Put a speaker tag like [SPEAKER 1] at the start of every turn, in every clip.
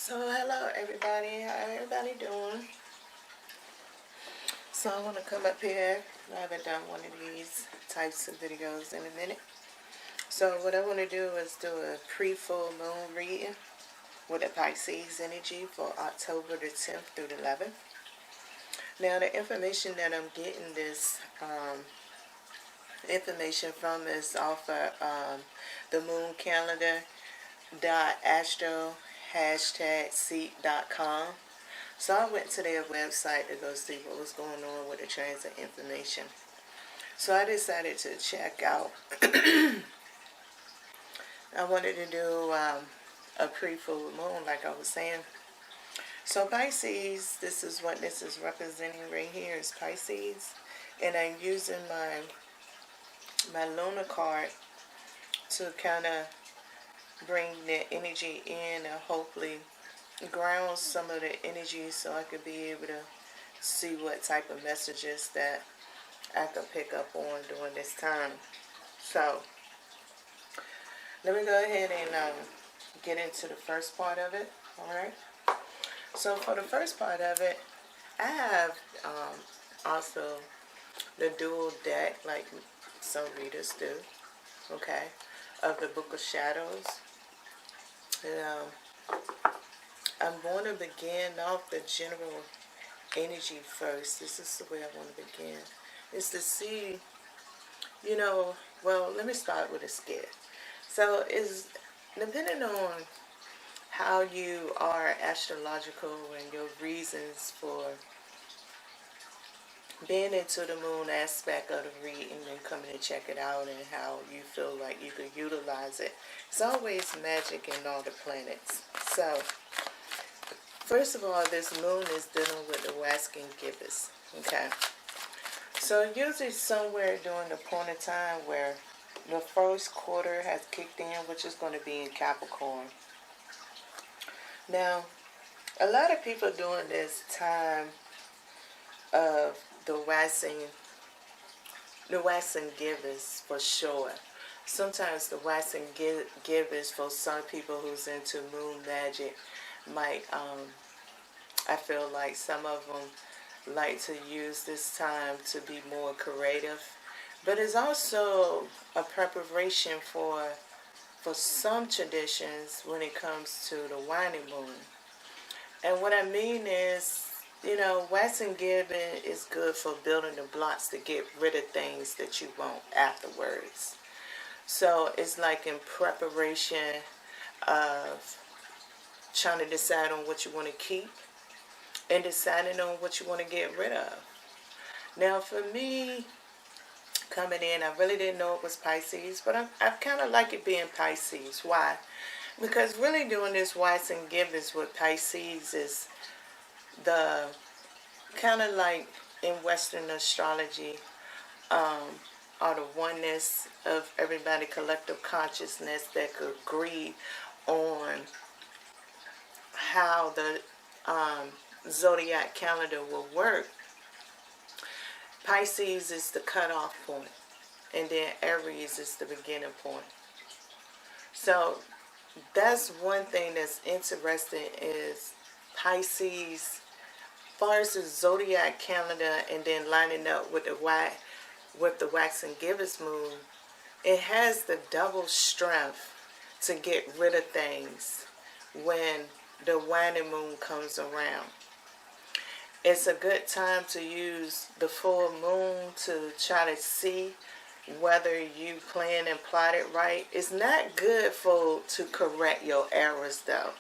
[SPEAKER 1] So hello everybody, how everybody doing? So I want to come up here. I haven't done one of these types of videos in a minute. So what I want to do is do a pre-full moon reading with the Pisces energy for October the 10th through the 11th. Now the information that I'm getting this information from is off of the moon calendar .astro#seek.com. So I went to their website to go see what was going on with the transit information. So I decided to check out. I wanted to do a pre-full moon, like I was saying. So Pisces, this is what this is representing right here is Pisces. And I'm using my lunar card to kind of bring the energy in and hopefully ground some of the energy so I could be able to see what type of messages that I could pick up on during this time. So let me go ahead and get into the first part of it. Alright. So for the first part of it, I have also the dual deck like some readers do. Okay. Of the Book of Shadows. And I'm going to begin off the general energy first. This is the way I want to begin. It's to see, well, let me start with a skit. So it's depending on how you are astrological and your reasons for being into the moon aspect of the reading and coming to check it out and how you feel like you could utilize it. It's always magic in all the planets. So, first of all, this moon is dealing with the waxing gibbous. Okay. So, usually somewhere during the point of time where the first quarter has kicked in, which is going to be in Capricorn. Now, a lot of people during this time of the waxing gibbous for sure. Sometimes the waxing gibbous for some people who's into moon magic might, I feel like some of them like to use this time to be more creative. But it's also a preparation for some traditions when it comes to the waning moon. And what I mean is, waxing gibbon is good for building the blocks to get rid of things that you want afterwards. So it's like in preparation of trying to decide on what you want to keep and deciding on what you want to get rid of. Now for me, coming in, I really didn't know it was Pisces, but I kind of like it being Pisces. Why? Because really doing this waxing gibbous with Pisces is the kind of like in Western astrology, are the oneness of everybody collective consciousness that could agree on how the zodiac calendar will work. Pisces is the cutoff point, and then Aries is the beginning point. So that's one thing that's interesting is Pisces, as far as the zodiac calendar, and then lining up with the waxing gibbous moon, it has the double strength to get rid of things when the waning moon comes around. It's a good time to use the full moon to try to see whether you plan and plotted right. It's not good to correct your errors though,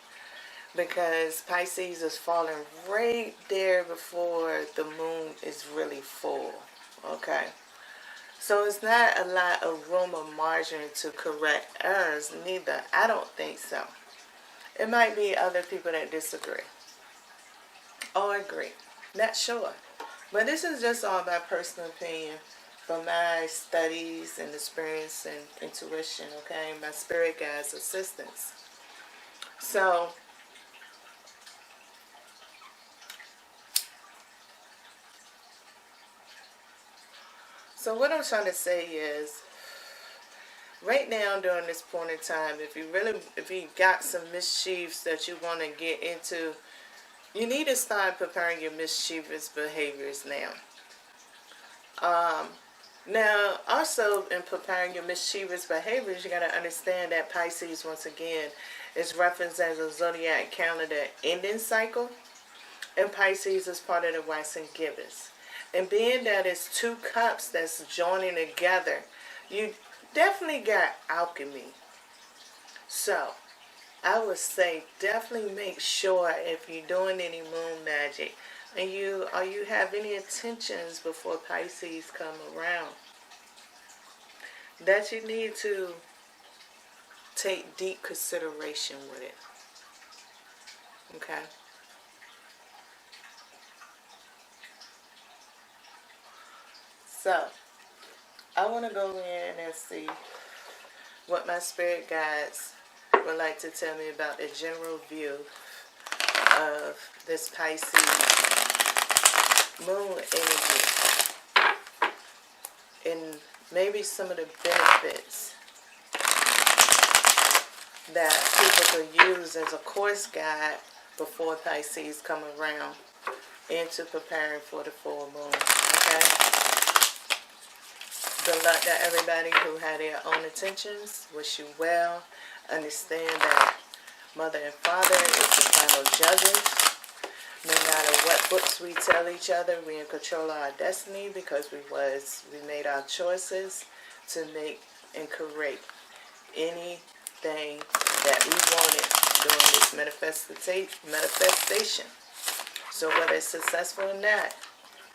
[SPEAKER 1] because Pisces is falling right there before the moon is really full. Okay. So it's not a lot of room or margin to correct errors, neither. I don't think so. It might be other people that disagree or agree. Not sure. But this is just all my personal opinion from my studies and experience and intuition, okay? My spirit guides' assistance. So what I'm trying to say is right now during this point in time, if you got some mischiefs that you want to get into, you need to start preparing your mischievous behaviors now. Now, also in preparing your mischievous behaviors, you got to understand that Pisces, once again, is referenced as a zodiac calendar ending cycle, and Pisces is part of the waxing gibbous. And being that it's two cups that's joining together, you definitely got alchemy. So, I would say definitely make sure if you're doing any moon magic and you have any intentions before Pisces come around, that you need to take deep consideration with it. Okay? So, I want to go in and see what my spirit guides would like to tell me about the general view of this Pisces moon energy and maybe some of the benefits that people could use as a course guide before Pisces come around into preparing for the full moon. Okay? Good luck to everybody who had their own intentions. Wish you well. Understand that Mother and Father is the final judges. No matter what books we tell each other, we in control of our destiny because we made our choices to make and create anything that we wanted during this manifestation. So whether it's successful or not,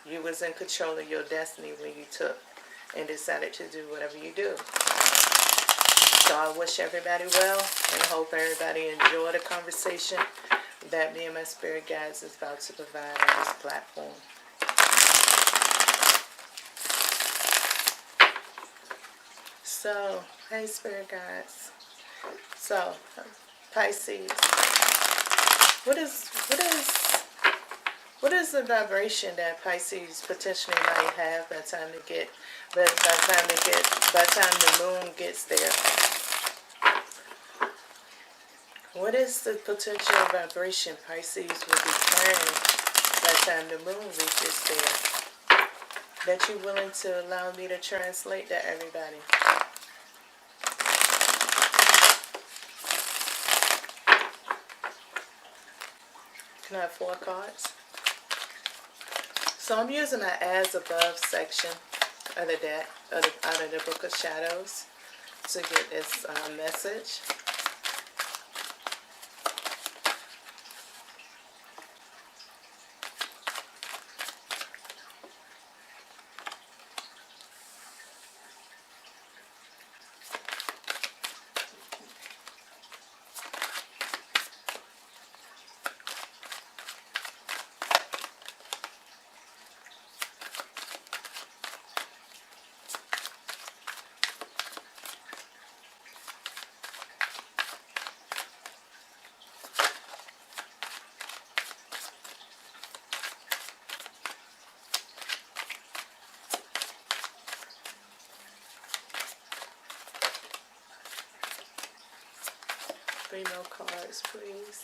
[SPEAKER 1] you was in control of your destiny when you took and decided to do whatever you do. So I wish everybody well and hope everybody enjoy the conversation that me and my spirit guides is about to provide on this platform. So, hey spirit guides. So, Pisces, what is the vibration that Pisces potentially might have by the time the moon gets there? What is the potential vibration Pisces will be carrying by the time the moon reaches there? That you're willing to allow me to translate to everybody. Can I have 4 cards? So I'm using my As Above section of the deck, out of the Book of Shadows, to get this message. Three more cards, please.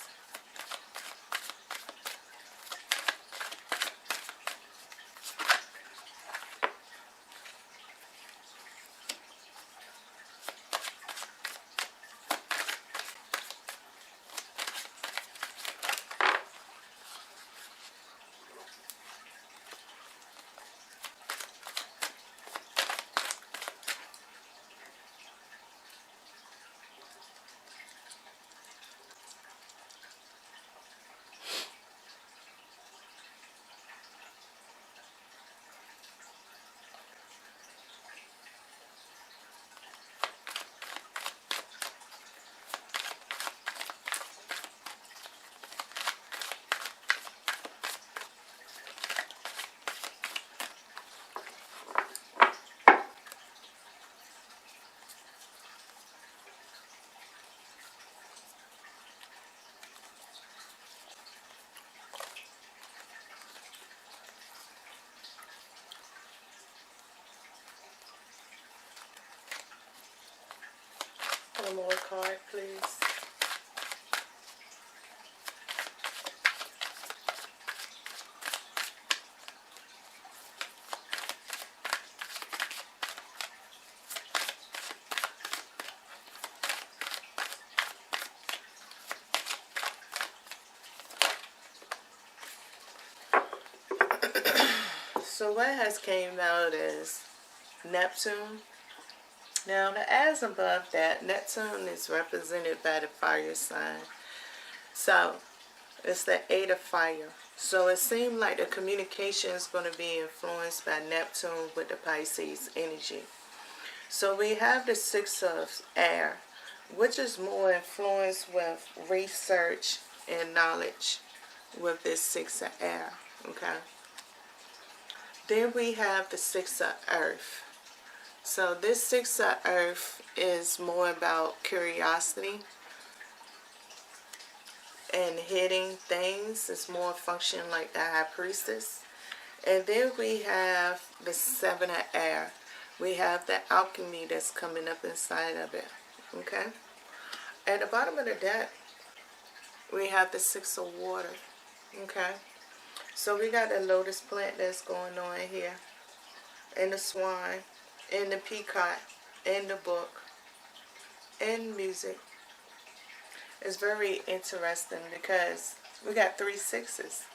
[SPEAKER 1] one more card, please. So what has came out is Neptune. Now, as above that, Neptune is represented by the fire sign. So, it's the 8 of fire. So, it seemed like the communication is going to be influenced by Neptune with the Pisces energy. So, we have the 6 of air, which is more influenced with research and knowledge with this 6 of air. Okay. Then we have the 6 of earth. So this 6 of earth is more about curiosity and hidden things. It's more function like the high priestess. And then we have the 7 of air. We have the alchemy that's coming up inside of it. Okay. At the bottom of the deck, we have the 6 of water. Okay. So we got the lotus plant that's going on here, and the swan, and the peacock, and the book, and music. It's very interesting because we got 3 6s.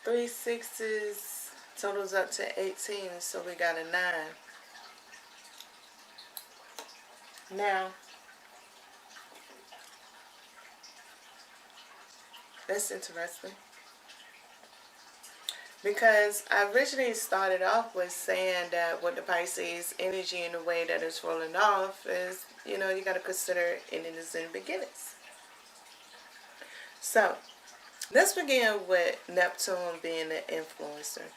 [SPEAKER 1] 3 6s totals up to 18, so we got a 9. Now, that's interesting. Because I originally started off with saying that with the Pisces energy and the way that it's rolling off is, you got to consider endings and beginnings. So, let's begin with Neptune being the influencer.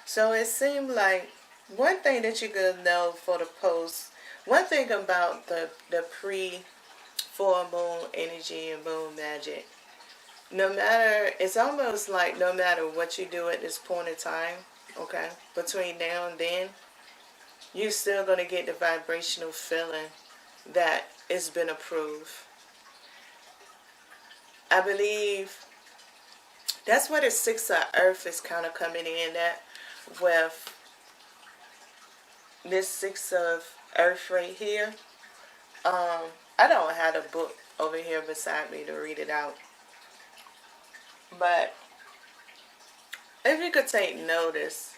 [SPEAKER 1] So, it seemed like one thing that you could know for the post, one thing about the pre-full moon energy and moon magic, it's almost like no matter what you do at this point in time, okay, between now and then, you're still going to get the vibrational feeling that it's been approved. I believe that's where the 6 of earth is kind of coming in at, with this 6 of earth right here. I don't have a book over here beside me to read it out. But if you could take notice,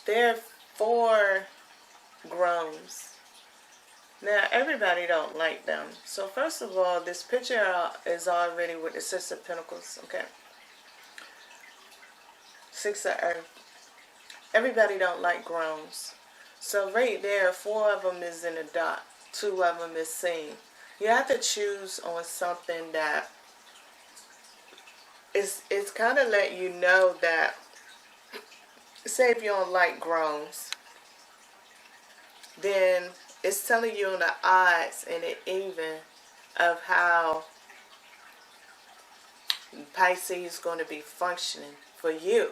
[SPEAKER 1] there are 4 groans. Now, everybody don't like them. So, first of all, this picture is already with the 6 of Pentacles, okay? 6 of Earth. Everybody don't like groans. So, right there, 4 of them is in the dot. 2 of them is seen. You have to choose on something that it's kind of let you know that, say if you don't like groans, then it's telling you on the odds and the even of how Pisces is going to be functioning for you.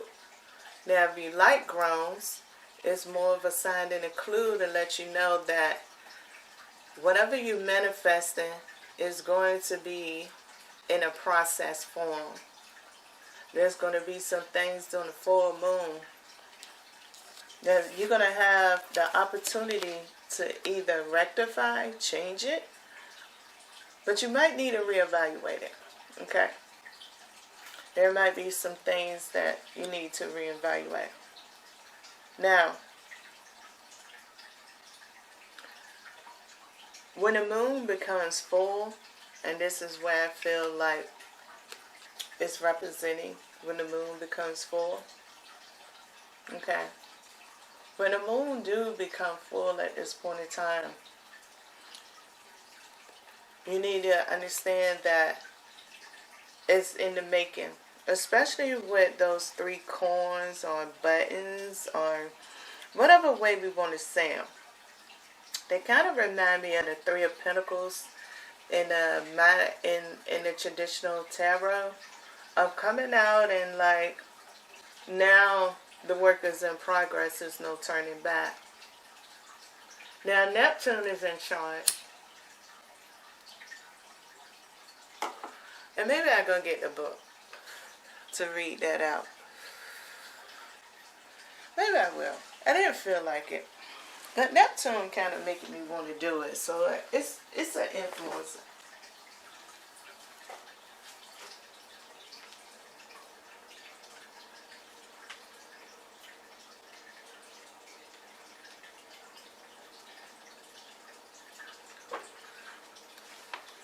[SPEAKER 1] Now, if you like groans, it's more of a sign and a clue to let you know that whatever you're manifesting is going to be in a process form. There's going to be some things during the full moon that you're going to have the opportunity to either rectify, change it, but you might need to reevaluate it, okay? There might be some things that you need to reevaluate. Now, when the moon becomes full, and this is where I feel like it's representing when the moon becomes full. Okay. When the moon do become full at this point in time, you need to understand that it's in the making. Especially with those 3 coins or buttons or whatever way we want to say them. They kind of remind me of the 3 of Pentacles in the traditional tarot, of coming out and like, now the work is in progress, there's no turning back. Now Neptune is in charge. And maybe I'll go get the book to read that out. Maybe I will. I didn't feel like it. But Neptune kind of making me want to do it. So it's an influence.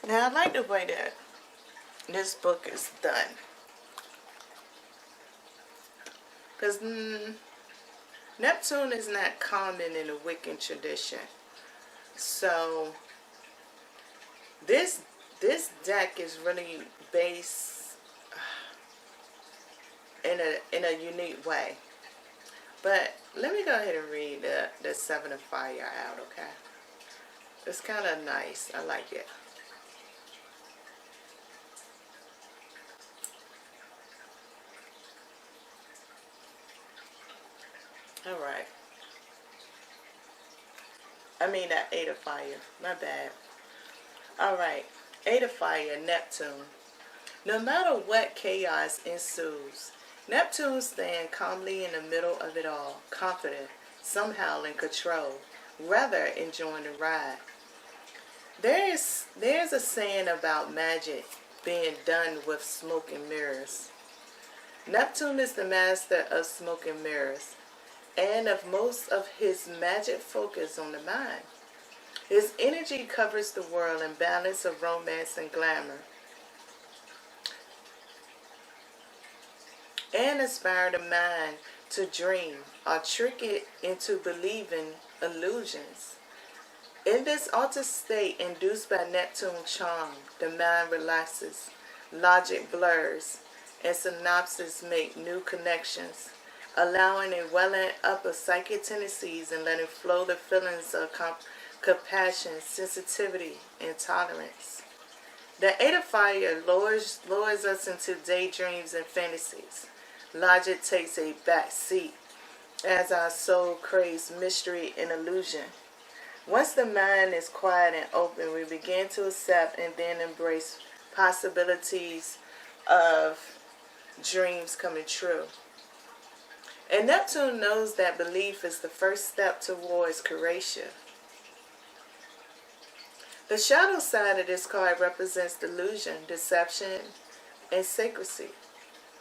[SPEAKER 1] Now I like the way that this book is done. Because Neptune is not common in the Wiccan tradition. So this deck is really based in a unique way. But let me go ahead and read the Seven of Fire out, okay? It's kind of nice. I like it. Alright. I mean that Eight of Fire. My bad. Alright. Eight of Fire, Neptune. No matter what chaos ensues, Neptune stands calmly in the middle of it all, confident, somehow in control, rather enjoying the ride. There's a saying about magic being done with smoke and mirrors. Neptune is the master of smoke and mirrors, and of most of his magic focus on the mind. His energy covers the world in balance of romance and glamour, and inspire the mind to dream or trick it into believing illusions. In this altered state induced by Neptune's charm, the mind relaxes, logic blurs, and synapses make new connections, allowing a welling up of psychic tendencies and letting flow the feelings of compassion, sensitivity, and tolerance. The Eight of Fire lures us into daydreams and fantasies. Logic takes a back seat as our soul craves mystery and illusion. Once the mind is quiet and open, we begin to accept and then embrace possibilities of dreams coming true. And Neptune knows that belief is the first step towards creation. The shadow side of this card represents delusion, deception, and secrecy.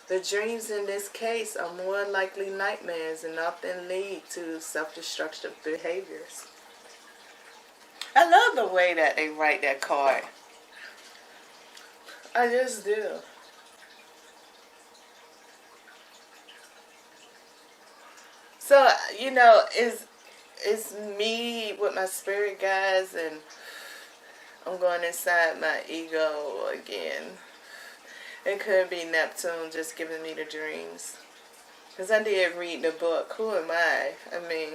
[SPEAKER 1] The dreams in this case are more likely nightmares and often lead to self-destructive behaviors. I love the way that they write that card. I just do. So, you know, it's me with my spirit guides, and I'm going inside my ego again. It could be Neptune just giving me the dreams. Because I did read the book. Who am I? I mean,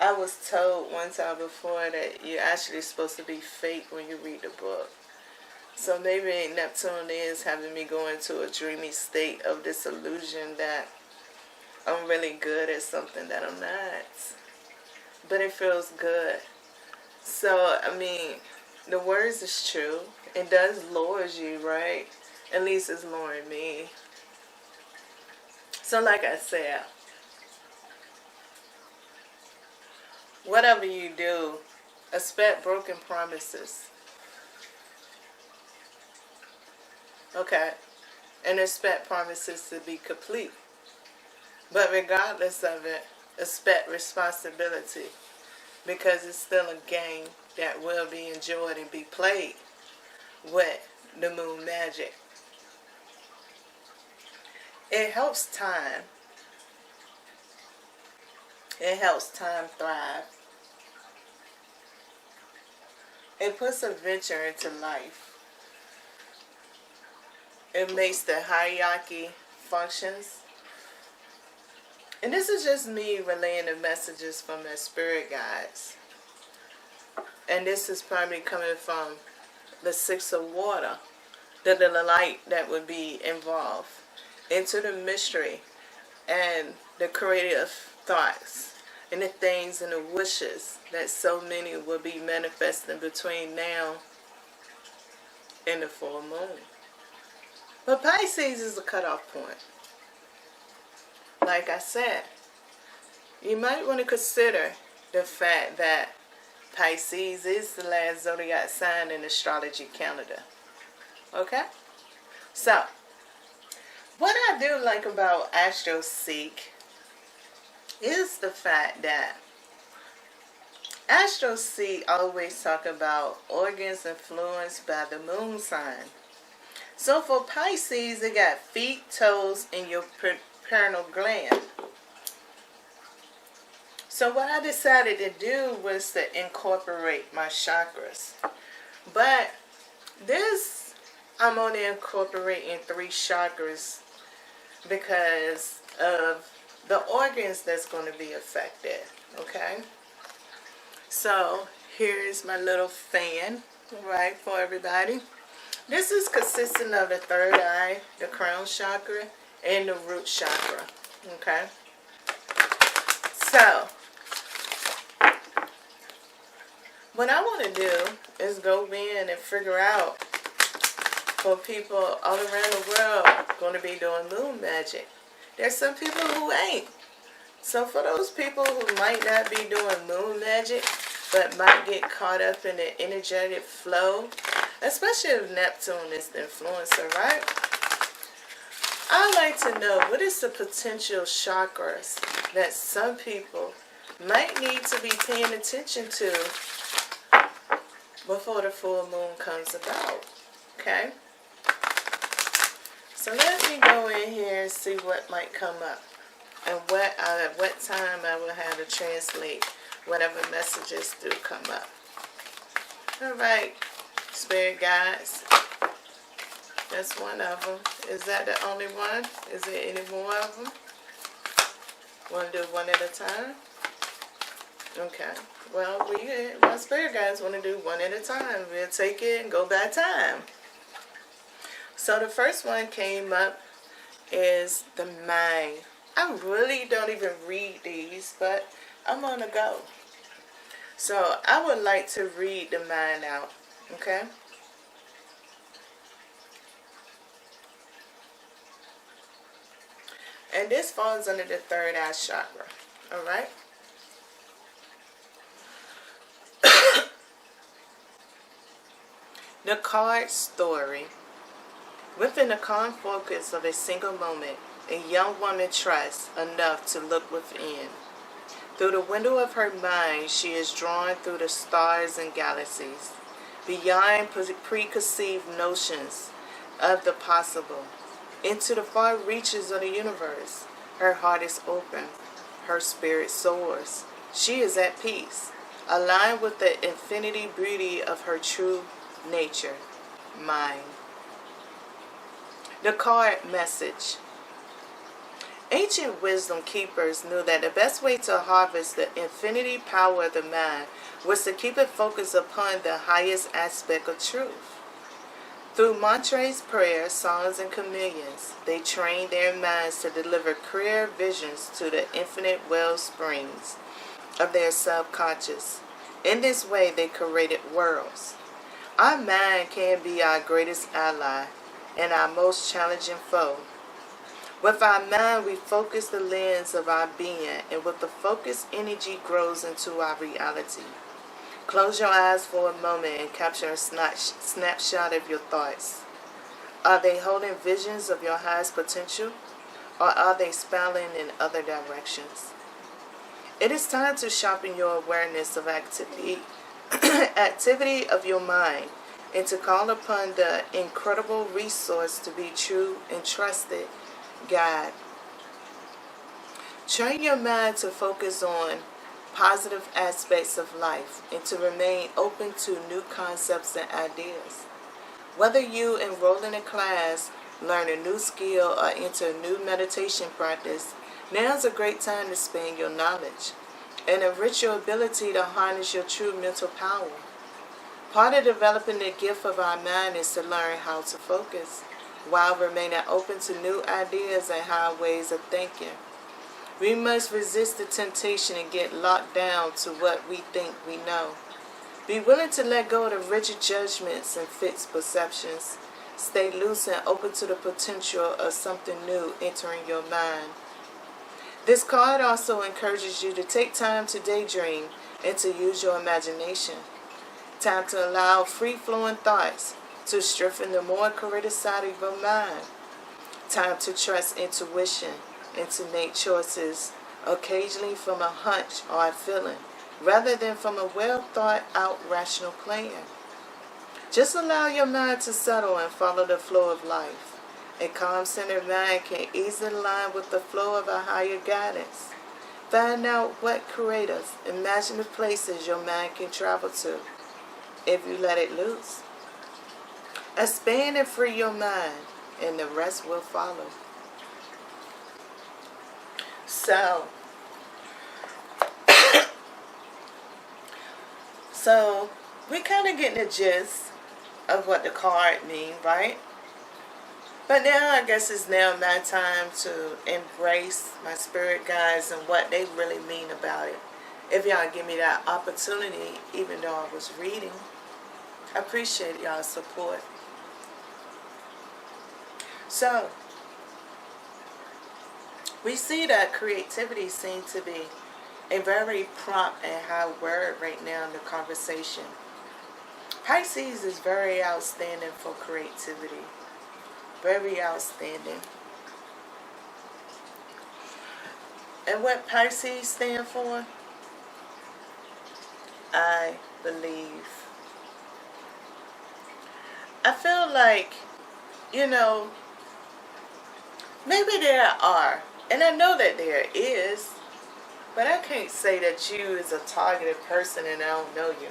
[SPEAKER 1] I was told one time before that you're actually supposed to be fake when you read the book. So maybe Neptune is having me go into a dreamy state of this illusion that I'm really good at something that I'm not. But it feels good. So, I mean, the words is true. It does lure you, right? At least it's luring me. So like I said, whatever you do, expect broken promises. Okay? And expect promises to be complete. But regardless of it, expect responsibility. Because it's still a game that will be enjoyed and be played with the moon magic. It helps time. It helps time thrive. It puts adventure into life. It makes the hierarchy functions. And this is just me relaying the messages from my spirit guides. And this is probably coming from the Six of Water, the light that would be involved, into the mystery and the creative thoughts. and the things and the wishes that so many will be manifesting between now and the full moon. But Pisces is a cutoff point. Like I said, you might want to consider the fact that Pisces is the last zodiac sign in astrology calendar. Okay? So, what I do like about AstroSeek is the fact that AstroSeek always talk about organs influenced by the moon sign. So for Pisces, it got feet, toes, and your pineal gland. So what I decided to do was to incorporate my chakras. But this, I'm only incorporating 3 chakras because of the organs that's going to be affected. Okay? So here's my little fan, right, for everybody. This is consisting of the third eye, the crown chakra, and the root chakra. Okay? So, what I want to do is go in and figure out for people all around the world going to be doing moon magic. There's some people who ain't. So for those people who might not be doing moon magic, but might get caught up in the energetic flow, especially if Neptune is the influencer, right? I'd like to know what is the potential chakras that some people might need to be paying attention to before the full moon comes about. Okay? So let me go in here and see what might come up. And at what time I will have to translate whatever messages do come up. Alright, spirit guides. That's one of them. Is that the only one? Is there any more of them? Want to do one at a time? Okay. Well, my spirit guides want to do one at a time. We'll take it and go by time. So the first one came up is the mind. I really don't even read these, but I'm going to go. So I would like to read the mind out. Okay? And this falls under the third eye chakra. Alright? The card story. Within the calm focus of a single moment, a young woman trusts enough to look within. Through the window of her mind, she is drawn through the stars and galaxies, beyond preconceived notions of the possible, into the far reaches of the universe. Her heart is open. Her spirit soars. She is at peace, aligned with the infinity beauty of her true nature, mind. The card message. Ancient wisdom keepers knew that the best way to harvest the infinity power of the mind was to keep it focused upon the highest aspect of truth. Through mantras, prayers, songs, and communions, they trained their minds to deliver clear visions to the infinite well springs of their subconscious. In this way, they created worlds. Our mind can be our greatest ally and our most challenging foe. With our mind, we focus the lens of our being, and with the focused energy grows into our reality. Close your eyes for a moment and capture a snapshot of your thoughts. Are they holding visions of your highest potential, or are they spiraling in other directions? It is time to sharpen your awareness of activity of your mind, and to call upon the incredible resource to be true and trusted guide. Train your mind to focus on positive aspects of life and to remain open to new concepts and ideas. Whether you enroll in a class, learn a new skill, or enter a new meditation practice, now is a great time to expand your knowledge and enrich your ability to harness your true mental power. Part of developing the gift of our mind is to learn how to focus while remaining open to new ideas and higher ways of thinking. We must resist the temptation and get locked down to what we think we know. Be willing to let go of the rigid judgments and fixed perceptions. Stay loose and open to the potential of something new entering your mind. This card also encourages you to take time to daydream and to use your imagination. Time to allow free-flowing thoughts to strengthen the more creative side of your mind. Time to trust intuition and to make choices occasionally from a hunch or a feeling, rather than from a well-thought-out rational plan. Just allow your mind to settle and follow the flow of life. A calm-centered mind can easily align with the flow of a higher guidance. Find out what creative, imaginative places your mind can travel to if you let it loose. Expand and free your mind, and the rest will follow. So we kind of get the gist of what the card means, right? But now I guess it's now my time to embrace my spirit guides and what they really mean about it. If y'all give me that opportunity, even though I was reading, I appreciate y'all's support. So, we see that creativity seems to be a very prompt and high word right now in the conversation. Pisces is very outstanding for creativity. Very outstanding. And what Pisces stand for? I believe. I feel like, maybe there are, and I know that there is, but I can't say that you is a targeted person and I don't know you.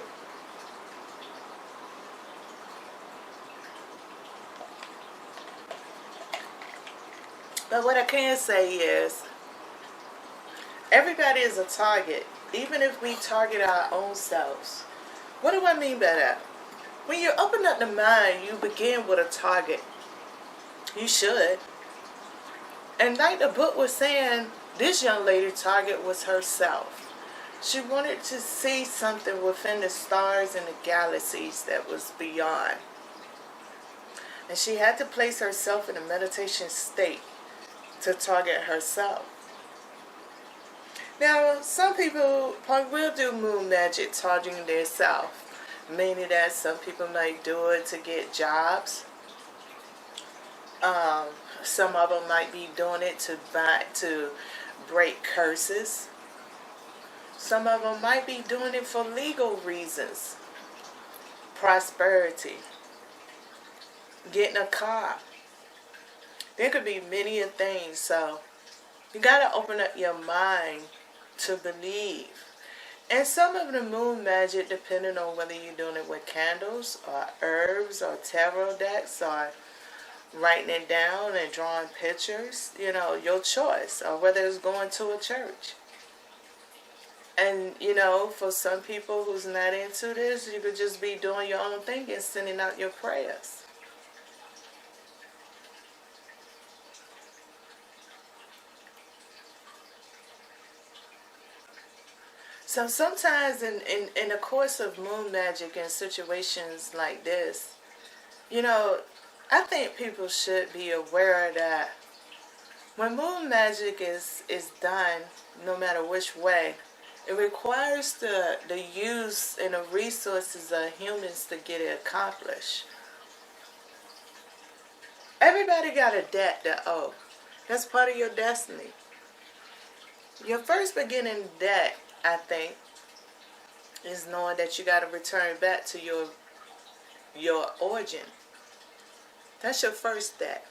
[SPEAKER 1] But what I can say is, everybody is a target, even if we target our own selves. What do I mean by that? When you open up the mind, you begin with a target. You should. And like the book was saying, this young lady's target was herself. She wanted to see something within the stars and the galaxies that was beyond. And she had to place herself in a meditation state to target herself. Now, some people will do moon magic targeting their self. Meaning that some people might do it to get jobs. Some of them might be doing it to break curses. Some of them might be doing it for legal reasons. Prosperity. Getting a car. There could be many things. So you got to open up your mind to believe. And some of the moon magic, depending on whether you're doing it with candles or herbs or tarot decks or writing it down and drawing pictures, your choice, or whether it's going to a church. And, for some people who's not into this, you could just be doing your own thing and sending out your prayers. So sometimes in the course of moon magic and situations like this, I think people should be aware that when moon magic is done, no matter which way, it requires the use and the resources of humans to get it accomplished. Everybody got a debt to owe. That's part of your destiny. Your first beginning debt, I think, is knowing that you got to return back to your origin. That's your first debt.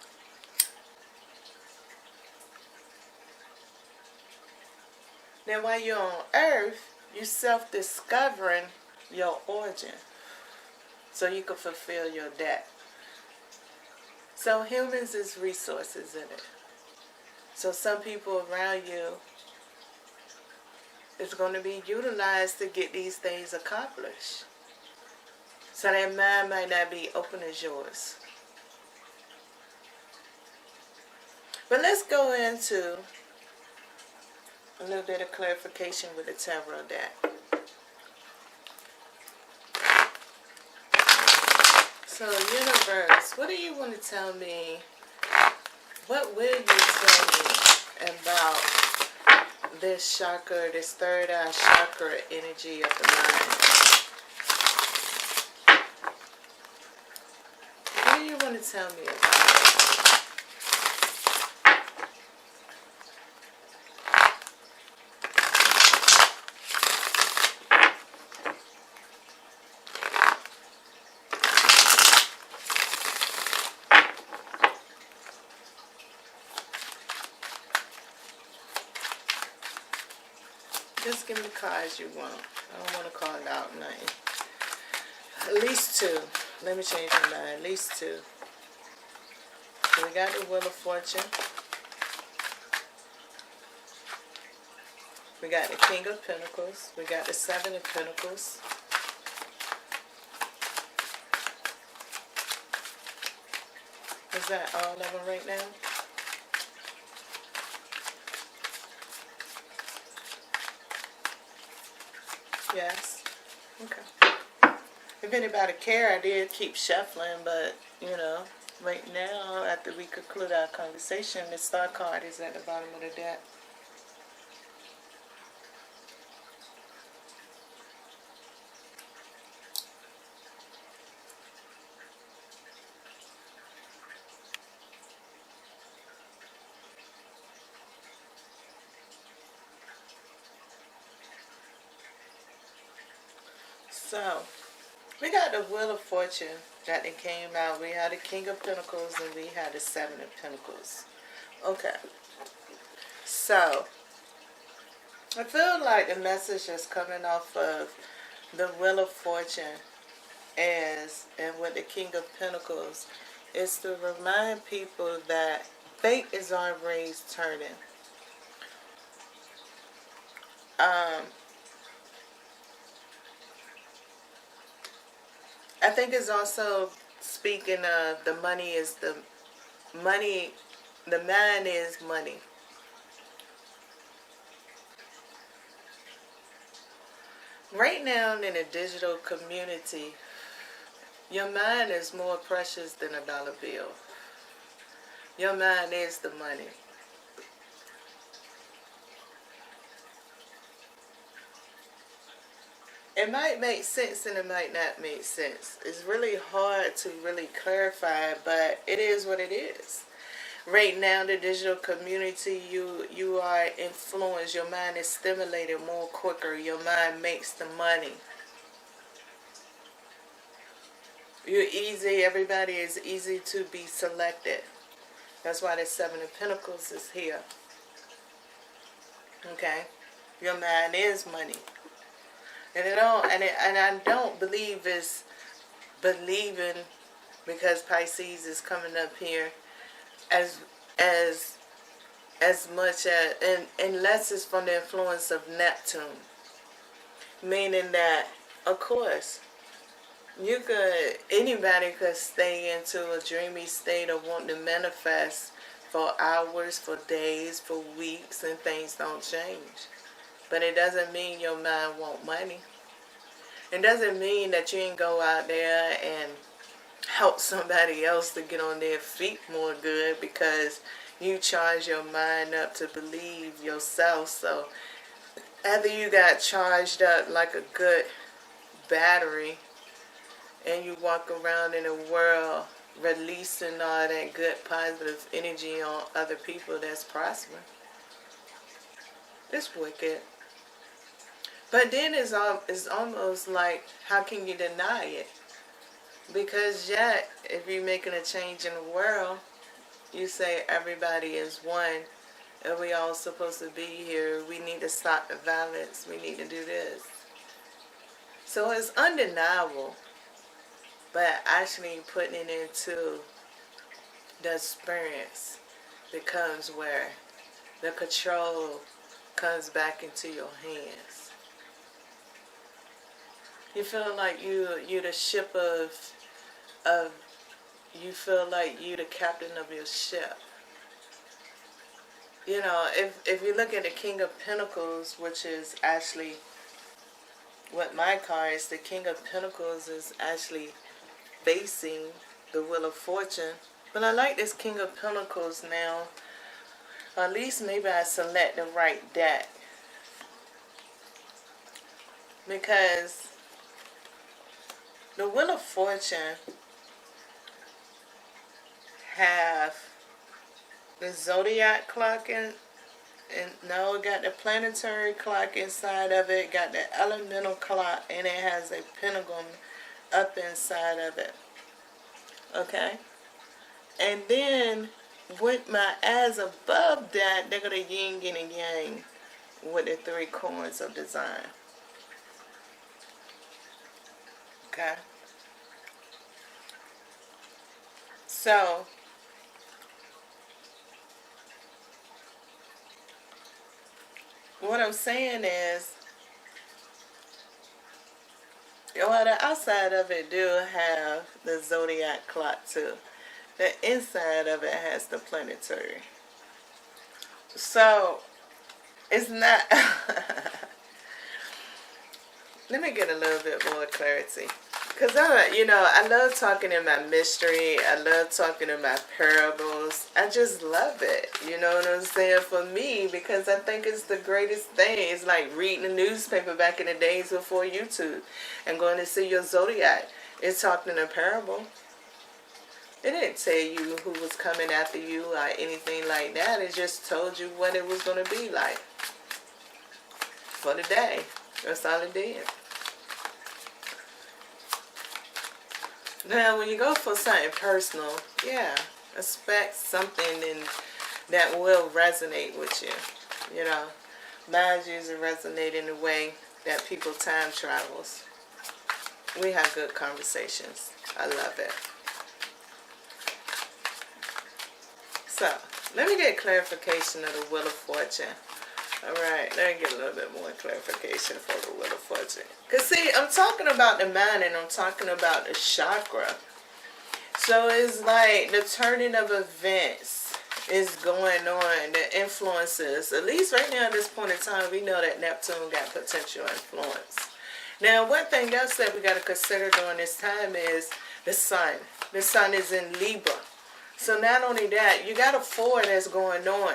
[SPEAKER 1] Then while you're on earth, you're self-discovering your origin so you can fulfill your debt. So humans is resources in it. So some people around you is going to be utilized to get these things accomplished. So their mind might not be open as yours. But let's go into a little bit of clarification with the tarot deck. So, universe, what do you want to tell me? What will you tell me about this chakra, this third eye chakra energy of the mind? What do you want to tell me about it? Just give me the cards you want. I don't want to call it out nothing. At least two. Let me change my mind. At least two. So we got the Wheel of Fortune. We got the King of Pentacles. We got the Seven of Pentacles. Is that all of them right now? Yes. Okay. If anybody care, I did keep shuffling, but, you know, right now, after we conclude our conversation, the Star card is at the bottom of the deck. So, we got the Wheel of Fortune that it came out. We had the King of Pentacles and we had the Seven of Pentacles. Okay. So, I feel like the message that's coming off of the Wheel of Fortune is, and with the King of Pentacles, is to remind people that fate is always turning. I think it's also speaking of the money is the money, the mind is money. Right now in the digital community, your mind is more precious than a dollar bill. Your mind is the money. It might make sense and it might not make sense. It's really hard to really clarify, but it is what it is. Right now, the digital community, you are influenced. Your mind is stimulated more quicker. Your mind makes the money. You're easy. Everybody is easy to be selected. That's why the Seven of Pentacles is here. Okay? Your mind is money. And I don't believe it's believing, because Pisces is coming up here, as much as, unless it's from the influence of Neptune, meaning that, of course, anybody could stay into a dreamy state of wanting to manifest for hours, for days, for weeks, and things don't change. But it doesn't mean your mind want money. It doesn't mean that you ain't go out there and help somebody else to get on their feet more good because you charge your mind up to believe yourself. So after you got charged up like a good battery and you walk around in the world releasing all that good positive energy on other people that's prospering, it's wicked. But then it's almost like, how can you deny it? Because yet, if you're making a change in the world, you say everybody is one, and we all supposed to be here. We need to stop the violence. We need to do this. So it's undeniable. But actually putting it into the experience becomes where the control comes back into your hands. You feel like you're the ship of you feel like you're the captain of your ship. You know, if you look at the King of Pentacles, which is actually what my card is, the King of Pentacles is actually facing the Wheel of Fortune. But I like this King of Pentacles now. Or at least maybe I select the right deck. Because the Wheel of Fortune have the zodiac clock and no, it got the planetary clock inside of it, got the elemental clock, and it has a pentagon up inside of it. Okay? And then with my eyes above that, they got a yin and a yang with the 3 coins of design. Okay? So, what I'm saying is, well, the outside of it do have the zodiac clock too. The inside of it has the planetary. So, it's not... Let me get a little bit more clarity. Because, I love talking in my mystery. I love talking in my parables. I just love it. You know what I'm saying? For me, because I think it's the greatest thing. It's like reading the newspaper back in the days before YouTube and going to see your zodiac. It's talking in a parable. It didn't tell you who was coming after you or anything like that. It just told you what it was going to be like for the day. That's all it did. Now, when you go for something personal, yeah, expect something that will resonate with you. You know, mine usually resonate in the way that people time travels. We have good conversations. I love it. So, let me get clarification of the Wheel of Fortune. Alright, let me get a little bit more clarification for the Wheel of Fortune. Because see, I'm talking about the mind and I'm talking about the chakra. So it's like the turning of events is going on, the influences. At least right now at this point in time, we know that Neptune got potential influence. Now, one thing else that we got to consider during this time is the sun. The sun is in Libra. So not only that, you got a 4 that's going on.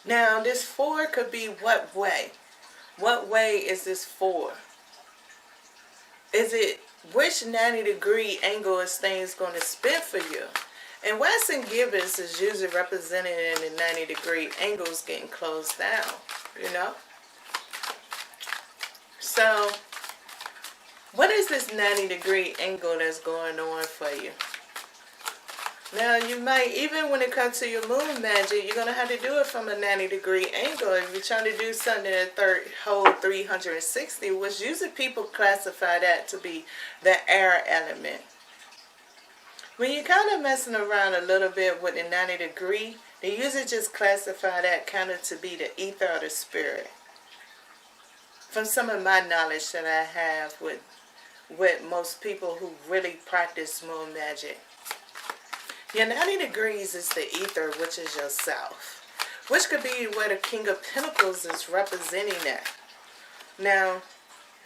[SPEAKER 1] Now, this 4 could be what way? What way is this 4? Is it, which 90-degree angle is things going to spin for you? And Western Gibbons is usually represented in the 90-degree angles getting closed down, you know? So, what is this 90-degree angle that's going on for you? Now, you might, even when it comes to your moon magic, you're going to have to do it from a 90-degree angle. If you're trying to do something at whole 360, which usually people classify that to be the air element. When you're kind of messing around a little bit with the 90-degree, they usually just classify that kind of to be the ether or the spirit. From some of my knowledge that I have with most people who really practice moon magic. Your 90 degrees is the ether, which is yourself. Which could be where the King of Pentacles is representing that. Now,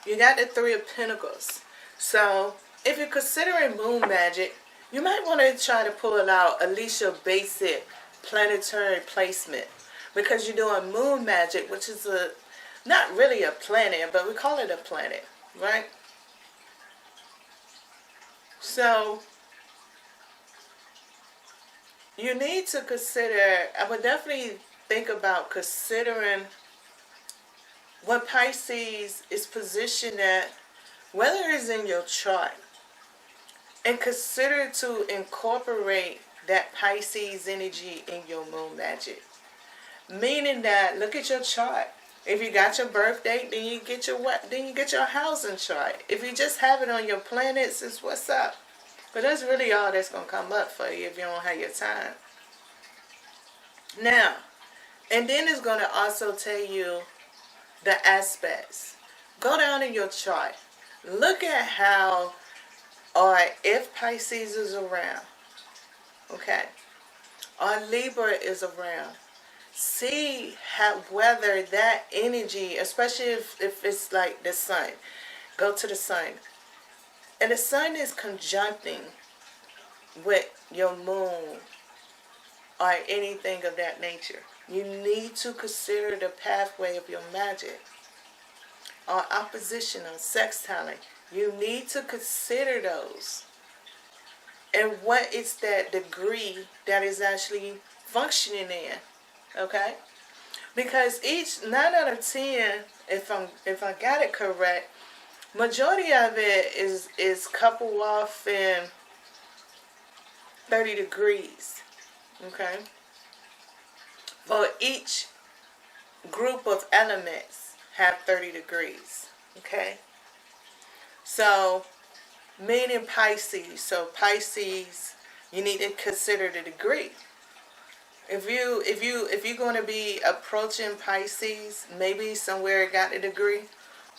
[SPEAKER 1] you got the 3 of Pentacles. So, if you're considering moon magic, you might want to try to pull out at least your basic planetary placement. Because you're doing moon magic, which is not really a planet, but we call it a planet, right? So, you need to consider, I would definitely think about considering what Pisces is positioned at, whether it's in your chart, and consider to incorporate that Pisces energy in your moon magic. Meaning that, look at your chart. If you got your birth date, then you get your housing chart. If you just have it on your planets, it's what's up. But that's really all that's going to come up for you if you don't have your time. Now, and then it's going to also tell you the aspects. Go down in your chart. Look at how, or if Pisces is around, okay, or Libra is around. see whether that energy, especially if it's like the sun, go to the sun, and the sun is conjuncting with your moon or anything of that nature. You need to consider the pathway of your magic. Or opposition or sextiling. You need to consider those. And what is that degree that is actually functioning in. Okay? Because each 9 out of 10, if I got it correct, majority of it is coupled off in 30 degrees. Okay? For each group of elements have 30 degrees. Okay? So, meaning Pisces. So Pisces, you need to consider the degree. If you're going to be approaching Pisces, maybe somewhere it got a degree,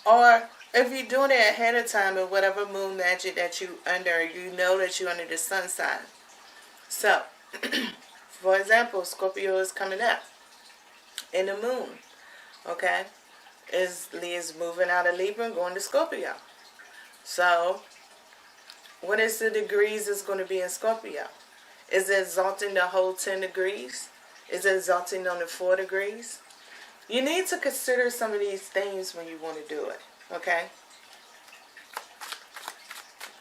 [SPEAKER 1] or if you're doing it ahead of time with whatever moon magic that you under, you know that you're under the sun sign. So, for example, Scorpio is coming up in the moon. Okay, is moving out of Libra and going to Scorpio. So, what is the degrees is going to be in Scorpio? Is it exalting the whole 10 degrees? Is it exalting on the 4 degrees? You need to consider some of these things when you want to do it. Okay?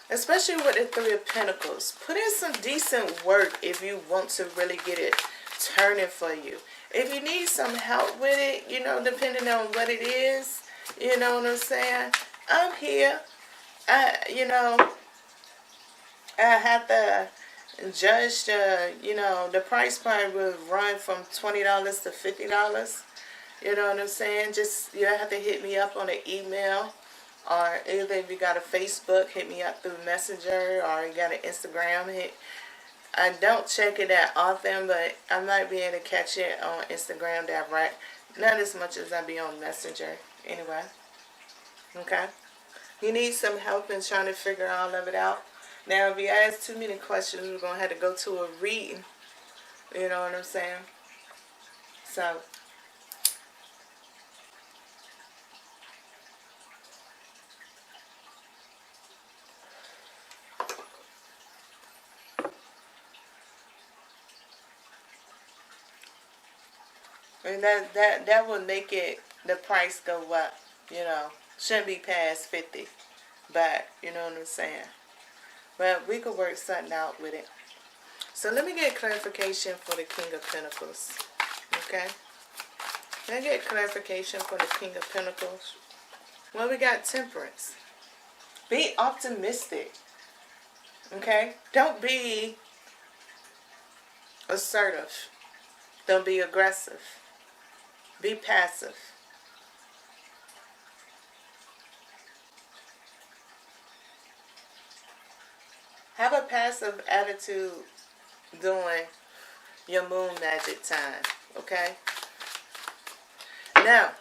[SPEAKER 1] Especially with the 3 of Pentacles. Put in some decent work if you want to really get it turning for you. If you need some help with it, depending on what it is, you know what I'm saying? I'm here. I have to judge the price probably will run from $20 to $50. You know what I'm saying? Just, you have to hit me up on an email, or either if you got a Facebook, hit me up through Messenger, or you got an Instagram. I don't check it that often, but I might be able to catch it on Instagram direct. Not as much as I be on Messenger. Anyway. Okay? You need some help in trying to figure all of it out. Now, if you ask too many questions, we're going to have to go to a reading. You know what I'm saying? So, and that will make the price go up. Shouldn't be past 50. But, you know what I'm saying? But we could work something out with it. So let me get clarification for the King of Pentacles. Okay? Let me get clarification for the King of Pentacles. Well, we got Temperance. Be optimistic. Okay? Don't be assertive. Don't be aggressive. Be passive. Have a passive attitude during your moon magic time, okay? Now,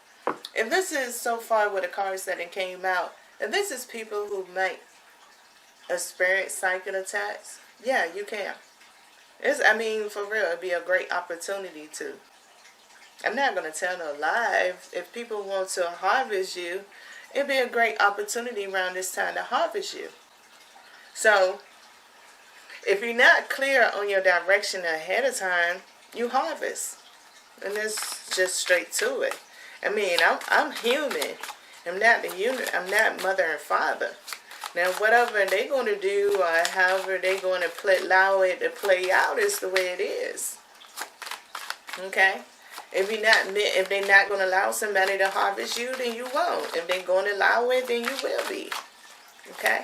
[SPEAKER 1] if this is so far with the cards that it came out, if this is people who might experience psychic attacks, yeah, you can. For real, it'd be a great opportunity to. I'm not going to tell no lie. If people want to harvest you, it'd be a great opportunity around this time to harvest you. So, if you're not clear on your direction ahead of time, you harvest. And it's just straight to it. I'm human. I'm not mother and father. Now, whatever they're going to do or however they're going to allow it to play out is the way it is. Okay? If they're not going to allow somebody to harvest you, then you won't. If they're going to allow it, then you will be. Okay?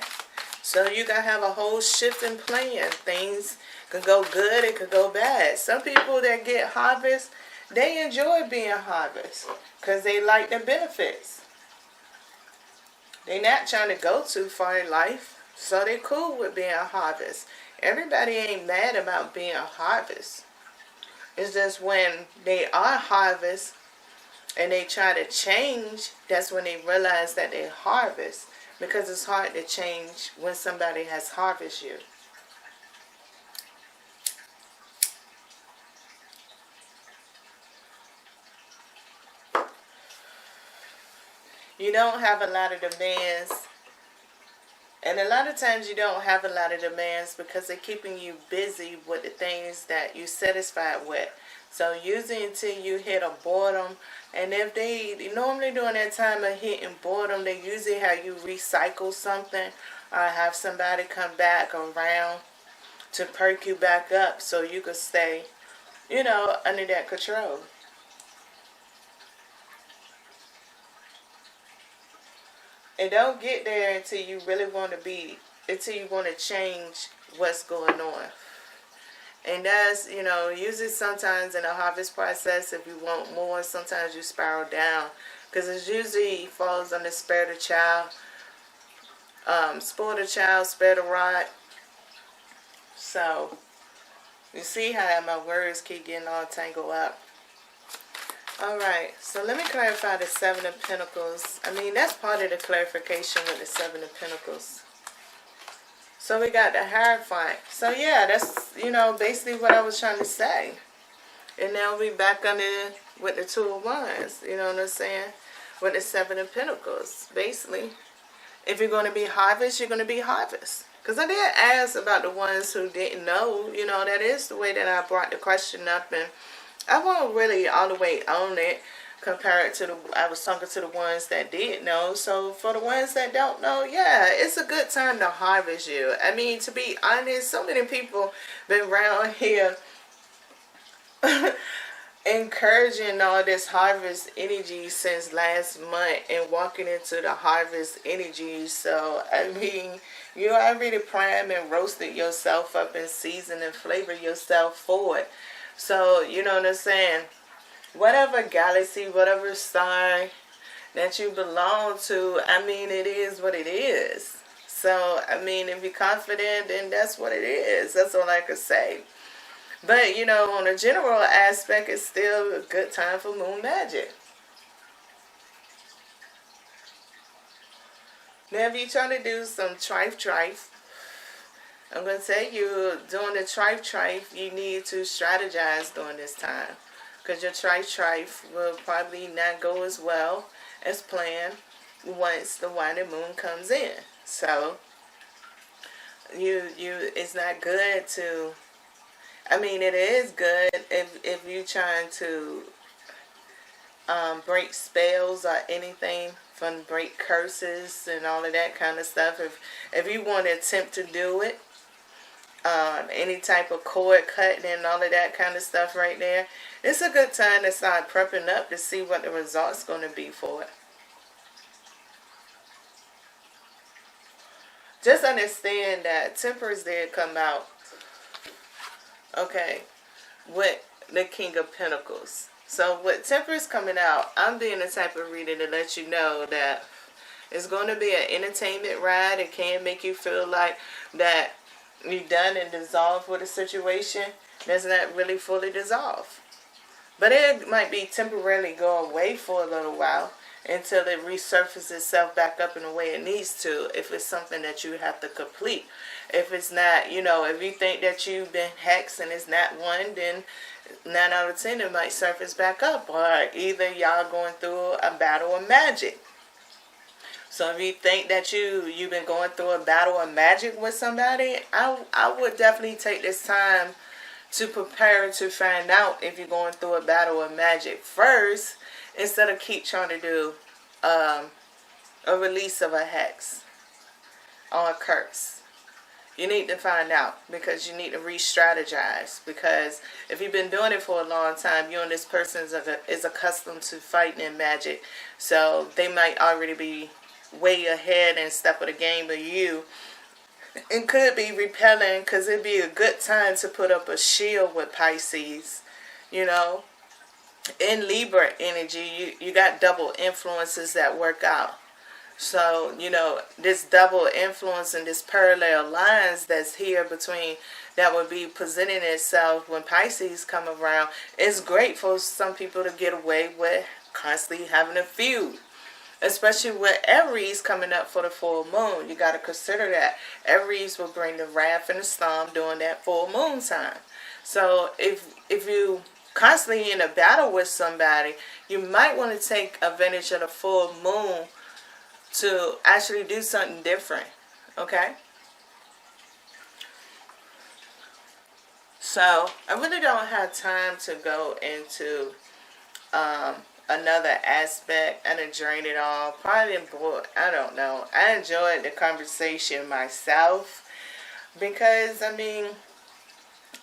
[SPEAKER 1] So you got to have a whole shift in plan. Things could go good, it could go bad. Some people that get harvest, they enjoy being harvest because they like the benefits. They're not trying to go too far in life, so they're cool with being a harvest. Everybody ain't mad about being a harvest. It's just when they are harvest and they try to change, that's when they realize that they harvest. Because it's hard to change when somebody has harvested you. You don't have a lot of demands. And a lot of times you don't have a lot of demands because they're keeping you busy with the things that you're satisfied with. So usually until you hit a boredom, and if they normally during that time of hitting boredom, they usually have you recycle something or have somebody come back around to perk you back up so you could stay, under that control. And don't get there until you really want to change what's going on. And that's, usually sometimes in the harvest process, if you want more, sometimes you spiral down. Because it usually falls on the spare the child, spoil the child, spare the rod. So, you see how my words keep getting all tangled up. Alright, so let me clarify the Seven of Pentacles. That's part of the clarification with the Seven of Pentacles. So we got the Hierophant. So yeah, that's, basically what I was trying to say. And now we back under with the Two of Wands. You know what I'm saying? With the Seven of Pentacles. Basically, if you're going to be harvest, you're going to be harvest. Because I did ask about the ones who didn't know. That is the way that I brought the question up. And I won't really all the way own it compared to I was talking to the ones that did know. So for the ones that don't know, yeah, it's a good time to harvest you. To be honest, so many people been around here encouraging all this harvest energy since last month and walking into the harvest energy. So you already primed and roasted yourself up and seasoned and flavored yourself for it. So, you know what I'm saying? Whatever galaxy, whatever star that you belong to, it is what it is. So, if you're confident, then that's what it is. That's all I could say. But, on a general aspect, it's still a good time for moon magic. Now, if you're trying to do some trife, I'm going to tell you, doing the trife, you need to strategize during this time. Because your trife will probably not go as well as planned once the waning moon comes in. So, it's not good to, it is good if you're trying to break spells or anything, break curses and all of that kind of stuff. If you want to attempt to do it, any type of cord cutting and all of that kind of stuff right there, it's a good time to start prepping up to see what the result's going to be for it. Just understand that Temperance did come out, okay, with the King of Pentacles. So with Temperance coming out, I'm being the type of reader to let you know that it's going to be an entertainment ride. It can make you feel like that you're done and dissolved with a situation that's not really fully dissolved. But it might be temporarily go away for a little while until it resurfaces itself back up in the way it needs to, if it's something that you have to complete. If it's not, if you think that you've been hexed and it's not one, then 9 out of 10 it might surface back up. Or either y'all going through a battle of magic. So if you think that you've been going through a battle of magic with somebody, I would definitely take this time to prepare to find out if you're going through a battle of magic first, instead of keep trying to do a release of a hex or a curse. You need to find out, because you need to re-strategize. Because if you've been doing it for a long time, you and this person is accustomed to fighting in magic. So they might already be way ahead and step of the game of you, and could be repelling, because it'd be a good time to put up a shield with Pisces. In Libra energy, you got double influences that work out. So this double influence and this parallel lines that's here between, that would be presenting itself when Pisces come around, is great for some people to get away with constantly having a feud. Especially with Aries coming up for the full moon. You got to consider that. Aries will bring the wrath and the storm during that full moon time. So if you constantly in a battle with somebody, you might want to take advantage of the full moon to actually do something different. Okay? So, I really don't have time to go into another aspect. I didn't drain it all. Probably bored. I don't know. I enjoyed the conversation myself because, I mean,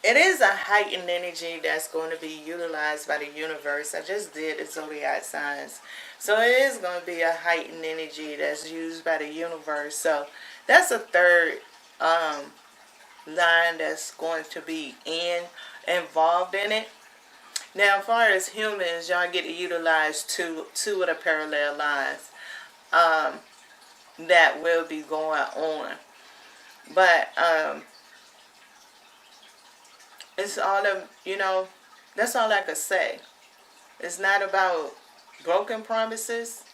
[SPEAKER 1] it is a heightened energy that's going to be utilized by the universe. I just did the zodiac signs. So it is going to be a heightened energy that's used by the universe. So that's a third line that's going to be involved in it. Now, as far as humans, y'all get to utilize two of the parallel lines that will be going on. But it's all of, that's all I could say. It's not about broken promises.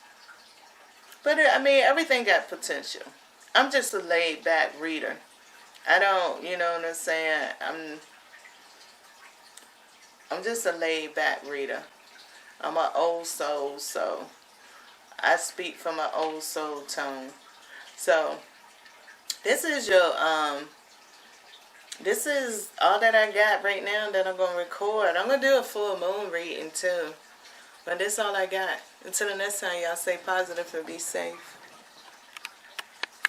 [SPEAKER 1] But, I mean, everything got potential. I'm just a laid-back reader. I don't, you know what I'm saying? I'm just a laid-back reader. I'm an old soul, so I speak from an old soul tone. So, this is this is all that I got right now that I'm going to record. I'm going to do a full moon reading too. But this is all I got. Until the next time, y'all stay positive and be safe.